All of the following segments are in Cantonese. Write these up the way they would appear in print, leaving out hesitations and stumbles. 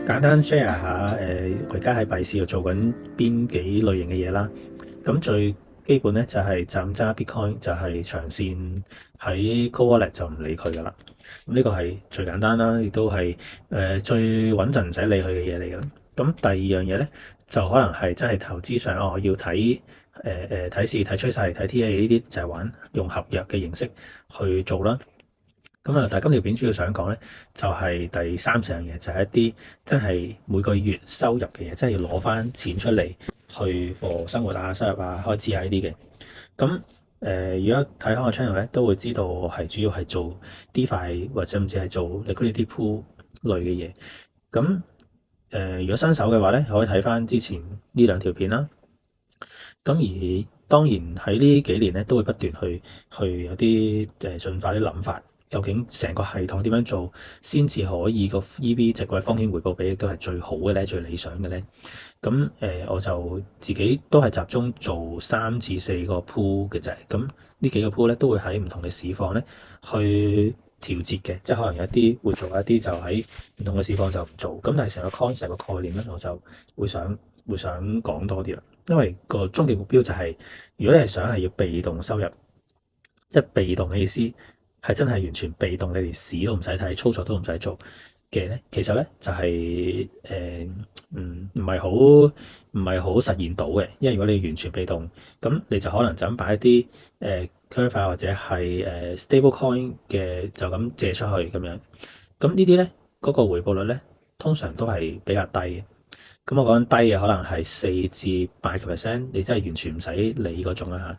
簡單 share 下我而家喺幣市度做緊邊幾類型嘅嘢啦。咁最基本咧就係就咁揸 Bitcoin，就係長線喺 Cold Wallet 就唔理佢噶啦。咁呢個係最簡單啦，亦都係最穩陣唔使理佢嘅嘢嚟㗎啦。咁第二樣嘢咧就可能係真係投資上，我要睇睇市、睇趨勢、睇 TA 呢啲，就係玩用合約嘅形式去做啦。咁啊，但係今條片主要想講咧，就係第三樣嘢，就係一啲真係每個月收入嘅嘢，即係要攞翻錢出嚟去for生活啊、收入啊、開支啊呢啲嘅。咁如果睇開我 channel 咧，都會知道我係主要係做 DeFi 或者甚至係做 liquidity pool 類嘅嘢。咁如果新手嘅話咧，可以睇翻之前呢兩條片啦。咁而當然喺呢幾年咧，都會不斷去有啲進化啲諗法。究竟成個系統點樣做先至可以個 EV 值或者風險回報比都係最好嘅咧，最理想嘅咧？咁我就自己都係集中做3至4個 pool 嘅啫。咁呢幾個 pool 咧都會喺唔同嘅市況咧去調節嘅，即係可能有一啲會做，一啲就喺唔同嘅市況就唔做。咁但係成個 concept 嘅概念咧，我就會想講多啲啦。因為個終極目標就係，如果你係想係要被動收入，即係被動嘅意思係真係完全被動，你連市都唔使睇，操作都唔使做嘅咧，其實咧就係唔係好實現到嘅。因為如果你完全被動，咁你就可能就咁擺一啲curve 或者係stable coin 嘅，就咁借出去咁樣。咁呢啲咧嗰個回報率咧，通常都係比較低嘅。咁我講緊低嘅可能係4至8%，你真係完全唔使理嗰種啦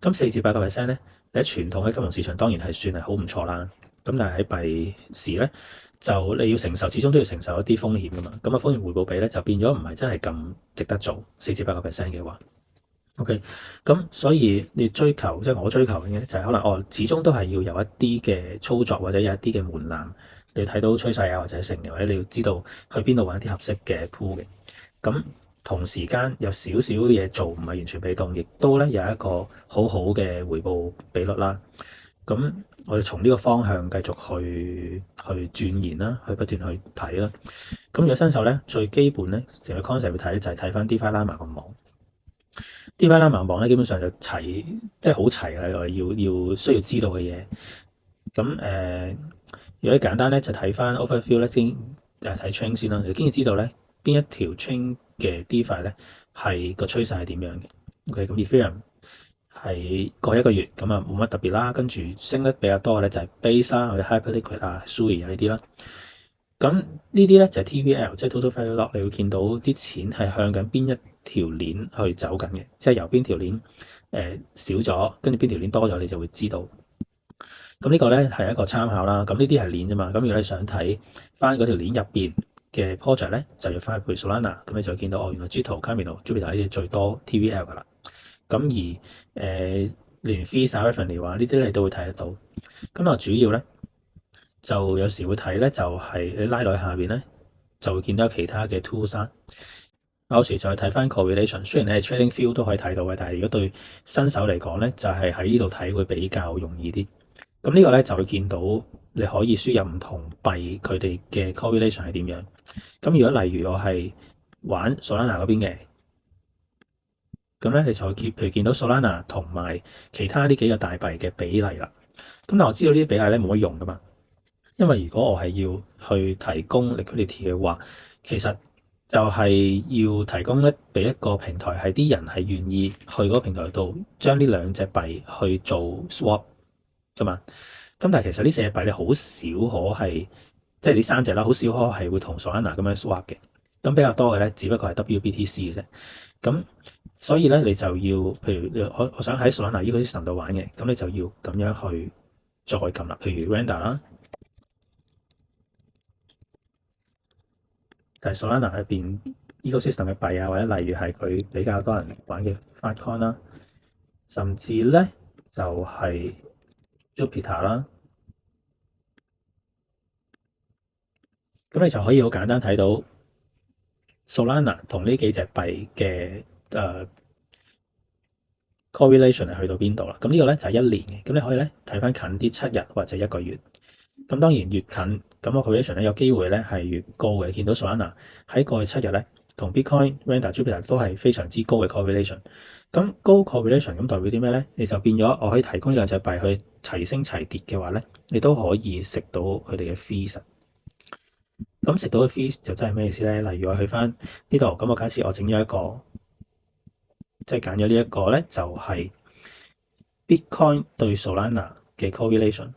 嚇。咁4至8%咧，你喺傳統嘅金融市場當然係算係好唔錯啦。咁但係喺幣市咧，就你要承受，始終都要承受一啲風險噶嘛。咁啊風險回報比咧就變咗唔係真係咁值得做4至8%嘅話。OK，咁所以你追求，即係我追求嘅就係可能始終都係要有一啲嘅操作或者有一啲嘅門檻，你要睇到趨勢啊或者成嘅，或者你要知道去邊度揾啲合適嘅 pool 嘅。咁同時間有少少嘢做，唔係完全被動，亦都咧有一個好好嘅回報比率啦。咁我哋從呢個方向繼續去鑽研啦，去不斷去睇啦。咁如果新手咧，最基本咧成個 concept 去睇就係睇翻 DeFi Llama 個網。DeFi Llama 網咧基本上就齊，即係好齊嘅，要需要知道嘅嘢。咁如果簡單咧就睇翻 overview 咧先，睇 chain 先啦。你經已知道咧邊一條 chain 嘅 DeFi 咧係個趨勢係點樣嘅。OK，咁 Ethereum 係過一個月咁啊冇乜特別啦，跟住升得比較多嘅咧就係 Base 啦，或者 Hyperliquid 啊、Sui 啊呢啲啦。咁呢啲咧就係 TVL，即係 Total Value Lock，你會見到啲錢係向緊邊一條鏈去走緊嘅，即係由邊條鏈少咗，跟住邊條鏈多咗，你就會知道。咁呢個咧係一個參考啦。咁呢啲係鏈啫嘛。咁如果你想睇翻嗰條鏈入邊嘅 project 咧，就要翻去配 Solana，咁你就會見到原來 Jito、Camino、Jupiter 呢啲最多 TVL 噶啦。咁而連 Fees 啊、Revenue 啊呢啲你都會睇得到。咁我主要咧就有時會睇咧，就係你拉落去下邊咧，就會見到其他嘅 tools 啦。有時就係睇翻 correlation，雖然你係 trading view 都可以睇到嘅，但係如果對新手嚟講咧，就係喺呢度睇會比較容易啲。咁呢個咧就會見到你可以輸入唔同幣佢哋嘅 correlation 係點樣。咁如果例如我係玩 Solana 嗰邊嘅，咁咧你就會譬如見到 Solana 同埋其他呢幾個大幣嘅比例啦。咁但我知道呢啲比例咧冇乜用噶嘛，因為如果我係要去提供 liquidity 嘅話，其實就係要提供俾一個平台，係啲人係願意去嗰個平台度將呢兩隻幣去做 swap 噶嘛。咁但係其實呢四隻幣咧好少可係，即係呢三隻啦，好少可係會同 Solana 咁樣 swap 嘅。咁比較多嘅咧，只不過係 WBTC 嘅啫。咁所以咧，你就要譬如我想喺 Solana ecosystem 度玩嘅，咁你就要咁樣去再撳啦。譬如 Render 啦，就係 Solana 入邊 ecosystem 嘅幣啊，或者例如係佢比較多人玩嘅 Filecoin 啦，甚至咧就係 Jupiter 啦。咁你就可以好簡單睇到 Solana 同呢幾隻幣嘅correlation 係去到邊度啦。咁呢個咧就係1年嘅，咁你可以咧睇翻近啲7日或者1個月。咁當然越近咁個 correlation 咧有機會咧係越高嘅。見到 Solana 喺過去7日咧同 Bitcoin、Render、Jupiter 都係非常之高嘅 correlation。咁高 correlation 咁代表啲咩咧？你就變咗我可以提供呢兩隻幣去齊升齊跌嘅話咧，你都可以食到佢哋嘅 fees。咁食到嘅 fees 就真係咩意思咧？例如我去翻呢度，咁我假設我整咗一個，即係揀咗呢一個咧，就係 Bitcoin 對 Solana 嘅 correlation。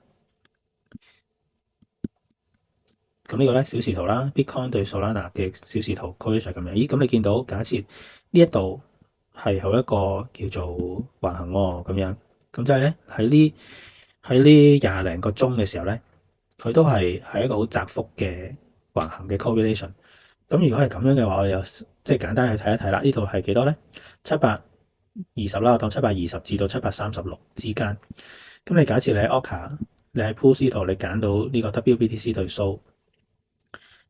咁呢個咧小時圖啦 ，Bitcoin 對 Solana 嘅小時圖 correlation 咁樣。咦，咁你見到假設呢一度係有一個叫做橫行喎，咁樣，咁即係咧喺呢廿零個鐘嘅時候咧，佢都係一個好窄幅嘅橫行嘅 correlation。咁如果係咁樣嘅話，我哋又即係簡單去睇一睇啦。呢度係幾多咧？720啦，我當720至到736之間。咁你假設你喺 Orca， 你喺 Pools 度，你揀到呢個 WBTC 對 SOL。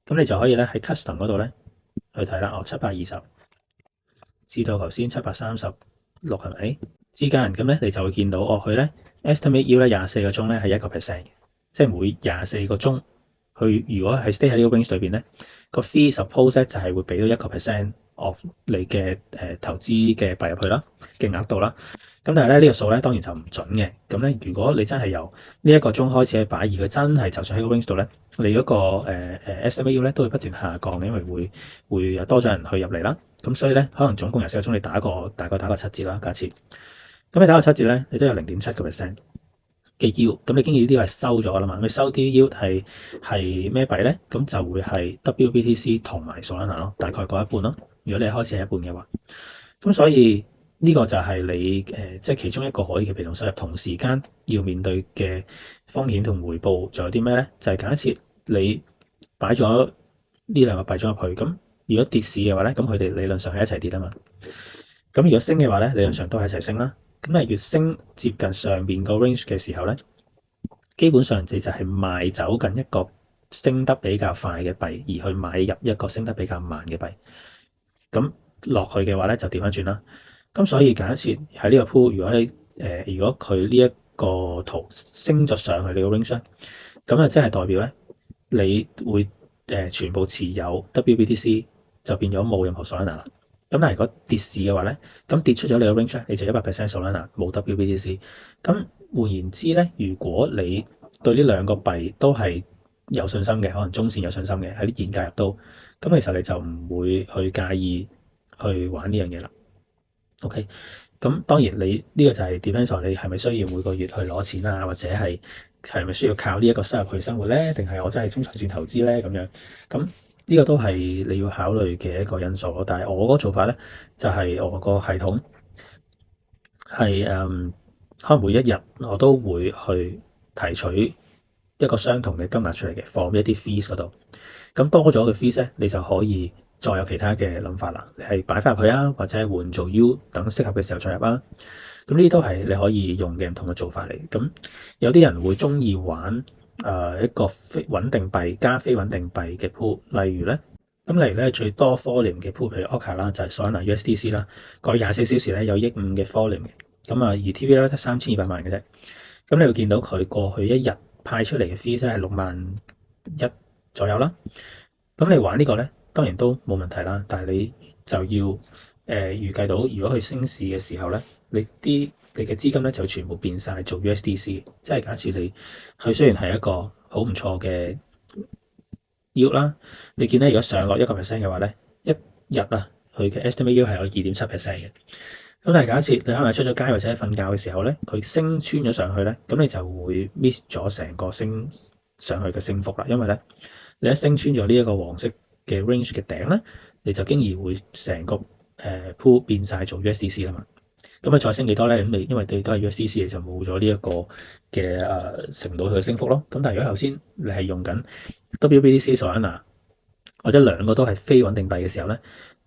咁你就可以咧喺 custom 嗰度咧去睇啦。720至到頭先736係咪之間？咁咧你就會見到佢咧 estimate yield 咧24個鐘咧係1%嘅，即係每24個鐘佢如果係 stay 喺呢個 range 裏邊咧，個 fee suppose 咧就係會俾到1% of 你嘅投資嘅幣入去啦嘅額度啦。咁但係咧呢個數咧當然就唔準嘅。咁咧如果你真係由呢一個鐘開始去擺，而佢真係就算喺個 range 度咧，你嗰個estimate yield 咧都會不斷下降嘅，因為會有多咗人去入嚟啦。咁所以咧可能總共24個鐘你大概打個7折啦，假設。咁你打個7折咧，你都有0.7% 嘅 yield。咁你經已呢啲係收咗啦嘛？你收啲 yield 係咩幣咧？咁就會係 WBTC 同埋 Solana 咯，大概各一半咯。如果你開始係一半嘅話，咁所以呢個就係你即係其中一個可以嘅被動收入，同時間要面對嘅風險同回報，仲有啲咩咧？就係假設你擺咗呢兩個幣種入去，咁如果跌市嘅話咧，咁佢哋理論上係一齊跌啊嘛。咁如果升嘅話咧，理論上都係一齊升啦。咁你越升接近上邊個 range 嘅時候咧，基本上就係賣走緊一個升得比較快嘅幣，而去買入一個升得比較慢嘅幣。咁落去嘅話咧，就調翻轉啦。咁所以假設喺呢個 pool，如果佢呢一個圖升咗上去你個 range 咧，咁啊即係代表咧，你會全部持有 WBTC 就變咗冇任何 Solana 啦。咁但係如果跌市嘅話咧，咁跌出咗你個 range 咧，你就100% Solana 冇 WBTC。咁換言之咧，如果你對呢兩個幣都係有信心嘅，可能中線有信心嘅喺啲現價入到，咁其實你就唔會去介意去玩呢樣嘢啦。OK，咁當然你呢個就係 depends on 你係咪需要每個月去攞錢啊，或者係咪需要靠呢一個收入去生活咧？定係我真係中長線投資咧？咁樣咁呢個都係你要考慮嘅一個因素咯。但係我嗰個做法咧，就係我個系統係可能每一日我都會去提取一個相同嘅金額出嚟嘅，放一啲 fees 嗰度。咁多咗嘅 fees 咧，你就可以再有其他嘅諗法啦。你係擺翻入去啊，或者係換做 U 等適合嘅時候再入啊。咁呢啲都係你可以用嘅唔同嘅做法嚟。咁有啲人會中意玩一個非穩定幣加非穩定幣嘅 pool，例如咧，咁例如咧最多 volume 嘅 pool，譬如 Orca 啦，就係 Solana USDC 啦，過去24小時咧有1億5嘅 volume 嘅。咁而 TV 咧得3200萬嘅啫。咁你會見到佢過去一日派出嚟嘅 fees 係61000左右啦。咁你玩呢個咧，當然都冇問題啦。但係你就要預計到，如果佢升市嘅時候咧，你嘅資金咧就全部變晒做 USDC。即係假設佢雖然係一個好唔錯嘅 yield 啦，你見咧如果上落1% 嘅話咧，一日啊佢嘅 estimate yield 係有2.7% 嘅。咁但係假設你可能出咗街或者瞓覺嘅時候咧，佢升穿咗上去咧，咁你就會 miss 咗成個升上去嘅升幅啦。因為咧，你一升穿咗呢一個黃色嘅 range 嘅頂咧，你就經已會成個pool 變晒做 USDC 啦嘛。咁你再升幾多咧？咁因為你都係 USDC，你就冇咗呢一個嘅乘到佢嘅升幅咯。咁但係如果頭先你係用緊 WBTC Solana 或者兩個都係非穩定幣嘅時候咧，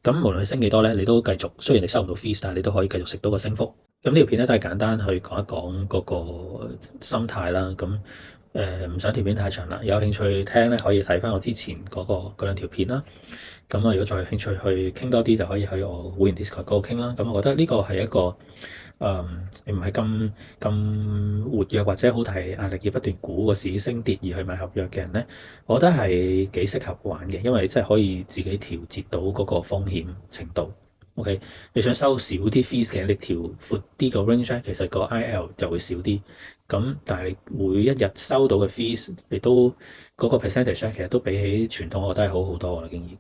咁無論佢升幾多咧，你都繼續，雖然你收唔到 fees，但係你都可以繼續食到個升幅。咁呢條片咧都係簡單去講一講嗰個心態啦。咁唔想條片太長啦，有興趣聽咧可以睇翻我之前嗰兩條片啦。咁啊，如果再有興趣去傾多啲，就可以喺我會員 Discord 嗰度傾啦。咁我覺得呢個係一個唔係咁活躍或者好大壓力要不斷估個市升跌而去買合約嘅人咧，我覺得係幾適合玩嘅，因為即係可以自己調節到嗰個風險程度。OK，你想收少啲 fees 嘅，你調闊啲個 range 咧，其實個 IL 就會少啲。咁但係你每一日收到嘅 fees，你都嗰個 percentage 咧，其實都比起傳統我覺得係好好多啦，經驗。